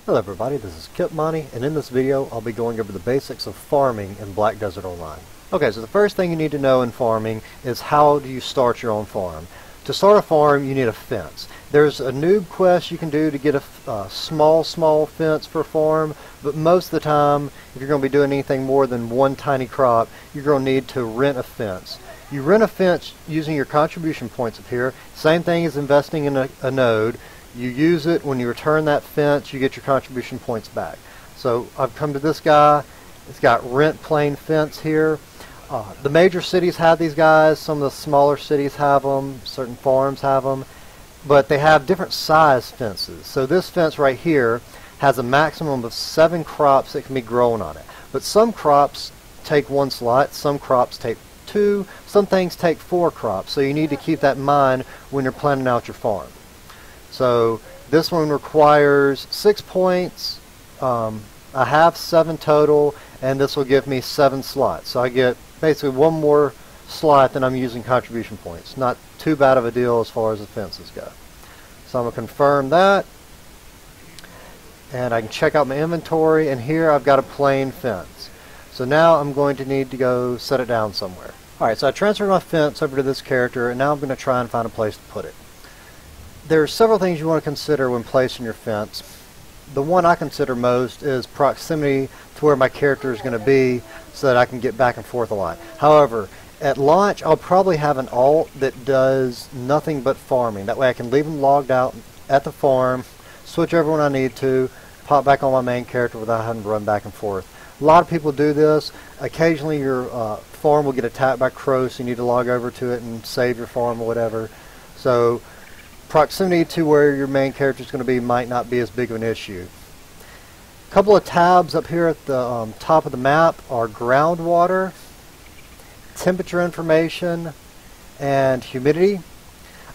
Hello everybody, this is Kip Monty, and in this video I'll be going over the basics of farming in Black Desert Online. Okay, so the first thing you need to know in farming is how do you start your own farm. To start a farm you need a fence. There's a noob quest you can do to get a small fence for a farm, but most of the time if you're going to be doing anything more than one tiny crop, you're going to need to rent a fence. You rent a fence using your contribution points up here. Same thing as investing in a node. You use it. When you return that fence, you get your contribution points back. So I've come to this guy. It's got rent plain fence here. The major cities have these guys. Some of the smaller cities have them. Certain farms have them. But they have different size fences. So this fence right here has a maximum of 7 crops that can be grown on it. But some crops take 1 slot. Some crops take 2. Some things take 4 crops. So you need to keep that in mind when you're planning out your farm. So this one requires 6 points. I have 7 total, and this will give me 7 slots. So I get basically 1 more slot than I'm using contribution points. Not too bad of a deal as far as the fences go. So I'm going to confirm that. And I can check out my inventory, and here I've got a plain fence. So now I'm going to need to go set it down somewhere. Alright, so I transferred my fence over to this character, and now I'm going to try and find a place to put it. There are several things you want to consider when placing your fence. The one I consider most is proximity to where my character is going to be so that I can get back and forth a lot. However, at launch I'll probably have an alt that does nothing but farming. That way I can leave them logged out at the farm, switch over when I need to, pop back on my main character without having to run back and forth. A lot of people do this. Occasionally your farm will get attacked by crows, so you need to log over to it and save your farm or whatever. So proximity to where your main character is going to be might not be as big of an issue. A couple of tabs up here at the top of the map are groundwater, temperature information, and humidity.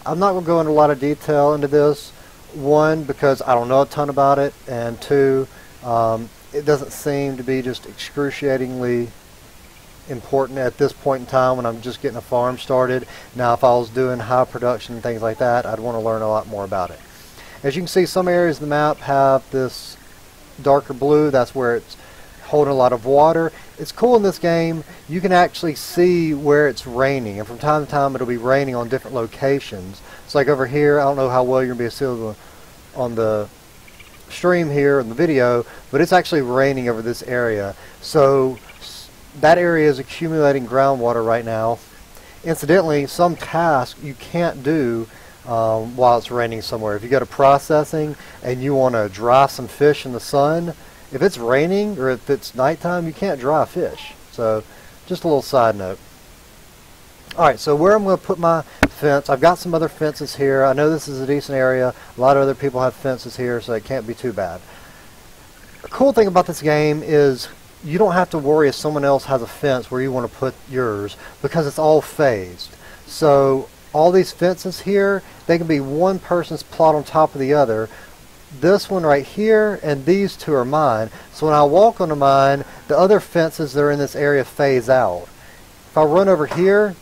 I'm not going to go into a lot of detail into this. 1, because I don't know a ton about it, and 2, it doesn't seem to be just excruciatingly important at this point in time when I'm just getting a farm started. Now if I was doing high production and things like that, I'd want to learn a lot more about it. As you can see, some areas of the map have this darker blue. That's where it's holding a lot of water. It's cool in this game, you can actually see where it's raining, and from time to time it'll be raining on different locations. It's like over here, I don't know how well you're going to be able to see on the stream here in the video, but it's actually raining over this area. So that area is accumulating groundwater right now. Incidentally, some tasks you can't do while it's raining somewhere. If you go to processing and you want to dry some fish in the sun, if it's raining or if it's nighttime, you can't dry fish. So just a little side note. Alright, so where I'm going to put my fence, I've got some other fences here. I know this is a decent area. A lot of other people have fences here, so it can't be too bad. The cool thing about this game is you don't have to worry if someone else has a fence where you want to put yours, because it's all phased. So all these fences here, they can be one person's plot on top of the other. This one right here and these 2 are mine. So when I walk onto mine, the other fences that are in this area phase out. If I run over here,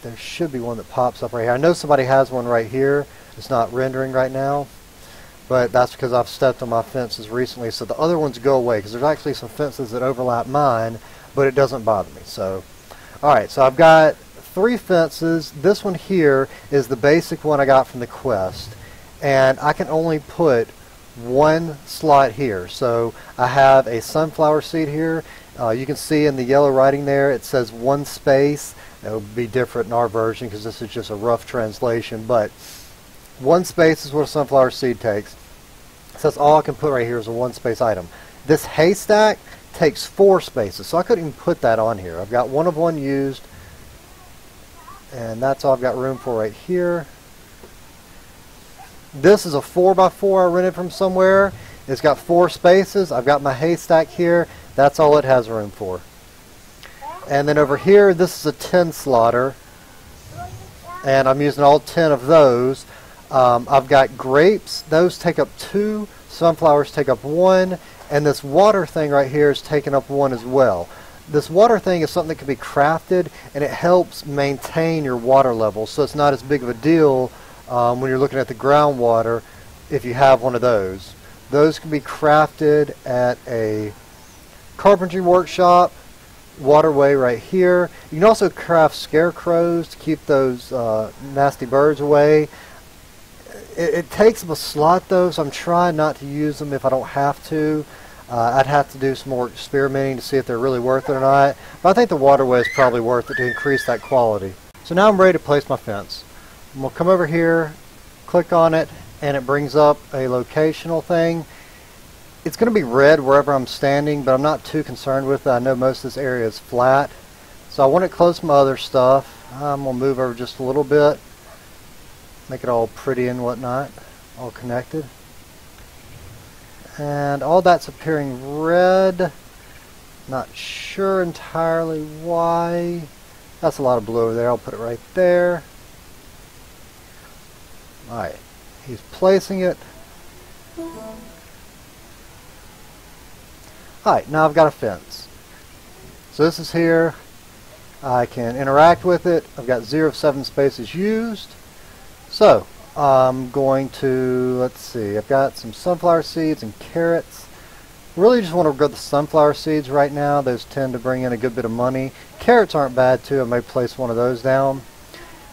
there should be one that pops up right here. I know somebody has one right here. It's not rendering right now, but that's because I've stepped on my fences recently, so the other ones go away, because there's actually some fences that overlap mine, but it doesn't bother me. So alright, so I've got 3 fences. This one here is the basic one I got from the quest, and I can only put 1 slot here. So I have a sunflower seed here. You can see in the yellow writing there it says 1 space. It'll be different in our version because this is just a rough translation, but 1 space is what a sunflower seed takes. So that's all I can put right here is a 1 space item. This haystack takes 4 spaces, so I couldn't even put that on here. I've got 1 of 1 used, and that's all I've got room for right here. This is a 4x4 I rented from somewhere. It's got 4 spaces. I've got my haystack here. That's all it has room for. And then over here, this is a 10 slotter, and I'm using all 10 of those. I've got grapes. Those take up 2. Sunflowers take up 1. And this water thing right here is taking up 1 as well. This water thing is something that can be crafted, and it helps maintain your water level, so it's not as big of a deal when you're looking at the groundwater if you have one of those. Those can be crafted at a carpentry workshop, waterway right here. You can also craft scarecrows to keep those nasty birds away. It takes them a slot though, so I'm trying not to use them if I don't have to. I'd have to do some more experimenting to see if they're really worth it or not. But I think the waterway is probably worth it to increase that quality. So now I'm ready to place my fence. I'm going to come over here, click on it, and it brings up a locational thing. It's going to be red wherever I'm standing, but I'm not too concerned with it. I know most of this area is flat. So I want it close to my other stuff. I'm going to move over just a little bit, make it all pretty and whatnot, all connected. And all that's appearing red. Not sure entirely why. That's a lot of blue over there. I'll put it right there. Alright, he's placing it. Alright, now I've got a fence. So this is here. I can interact with it. I've got 0 of 7 spaces used. So I'm going to, let's see, I've got some sunflower seeds and carrots. Really just want to grow the sunflower seeds right now. Those tend to bring in a good bit of money. Carrots aren't bad too. I may place one of those down.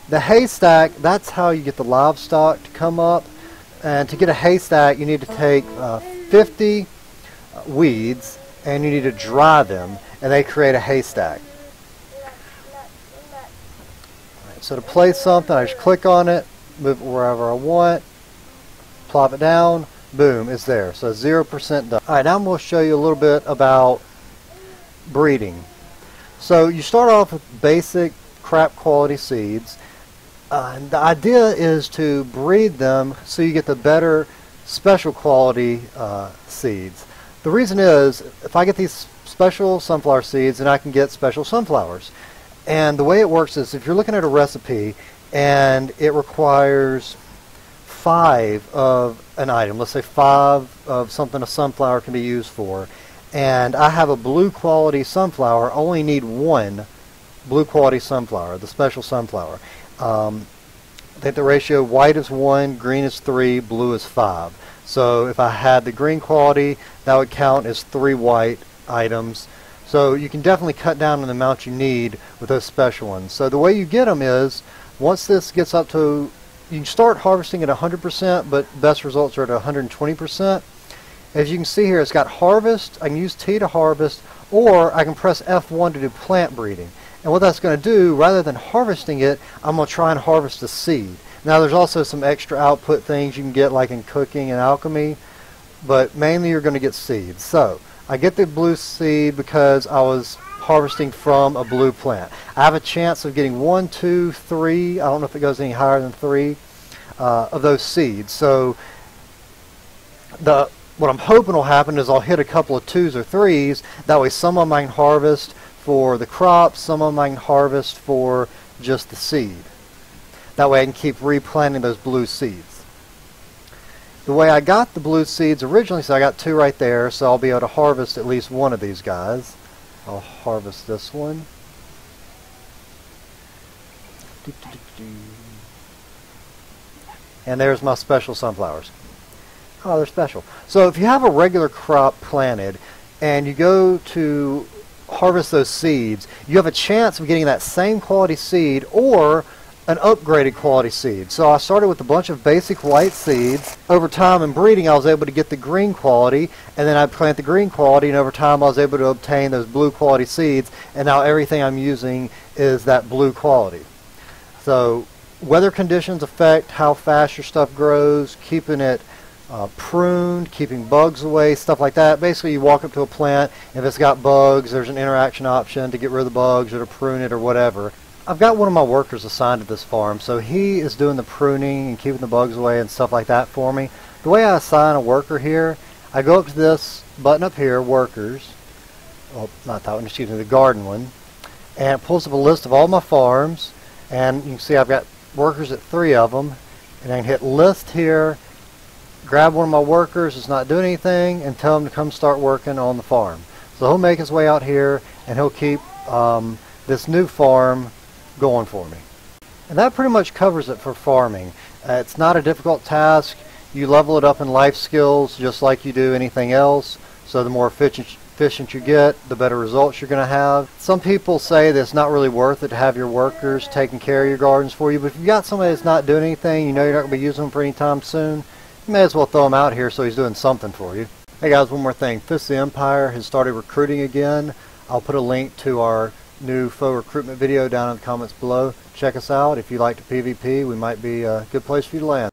The haystack, that's how you get the livestock to come up. And to get a haystack, you need to take 50 weeds and you need to dry them, and they create a haystack. Right, so to place something, I just click on it, move it wherever I want, plop it down, boom, it's there. So 0% done. Alright, now I'm going to show you a little bit about breeding. So you start off with basic crap quality seeds. And the idea is to breed them so you get the better special quality seeds. The reason is, if I get these special sunflower seeds, then I can get special sunflowers. And the way it works is, if you're looking at a recipe and it requires 5 of an item, let's say 5 of something a sunflower can be used for, and I have a blue quality sunflower, I only need 1 blue quality sunflower, the special sunflower. I think the ratio white is 1, green is 3, blue is 5. So if I had the green quality, that would count as 3 white items. So you can definitely cut down on the amount you need with those special ones. So the way you get them is, once this gets up to, you can start harvesting at 100%, but best results are at 120%. As you can see here, it's got harvest. I can use T to harvest, or I can press F1 to do plant breeding. And what that's going to do, rather than harvesting it, I'm going to try and harvest a seed. Now there's also some extra output things you can get, like in cooking and alchemy, but mainly you're going to get seeds. So I get the blue seed because I was harvesting from a blue plant. I have a chance of getting 1, 2, 3, I don't know if it goes any higher than 3, of those seeds. So what I'm hoping will happen is I'll hit a couple of 2s or 3s. That way some of them I can harvest for the crops, some of them I can harvest for just the seed. That way I can keep replanting those blue seeds. The way I got the blue seeds originally, so I got 2 right there, so I'll be able to harvest at least one of these guys. I'll harvest this one. And there's my special sunflowers. Oh, they're special. So if you have a regular crop planted and you go to harvest those seeds, you have a chance of getting that same quality seed or an upgraded quality seed. So I started with a bunch of basic white seeds. Over time in breeding, I was able to get the green quality, and then I plant the green quality, and over time I was able to obtain those blue quality seeds, and now everything I'm using is that blue quality. So weather conditions affect how fast your stuff grows, keeping it pruned, keeping bugs away, stuff like that. Basically, you walk up to a plant, if it's got bugs, there's an interaction option to get rid of the bugs or to prune it or whatever. I've got one of my workers assigned to this farm, so he is doing the pruning and keeping the bugs away and stuff like that for me. The way I assign a worker here, I go up to this button up here, workers, well, not that one, excuse me, the garden one, and it pulls up a list of all my farms, and you can see I've got workers at 3 of them, and I can hit list here, grab one of my workers that's not doing anything, and tell him to come start working on the farm. So he'll make his way out here, and he'll keep this new farm going for me. And that pretty much covers it for farming. It's not a difficult task. You level it up in life skills just like you do anything else. So the more efficient you get, the better results you're going to have. Some people say that it's not really worth it to have your workers taking care of your gardens for you, but if you've got somebody that's not doing anything, you know you're not going to be using them for any time soon, you may as well throw him out here so he's doing something for you. Hey guys, one more thing. Fist of the Empire has started recruiting again. I'll put a link to our new faux recruitment video down in the comments below. Check us out. If you like to PvP, we might be a good place for you to land.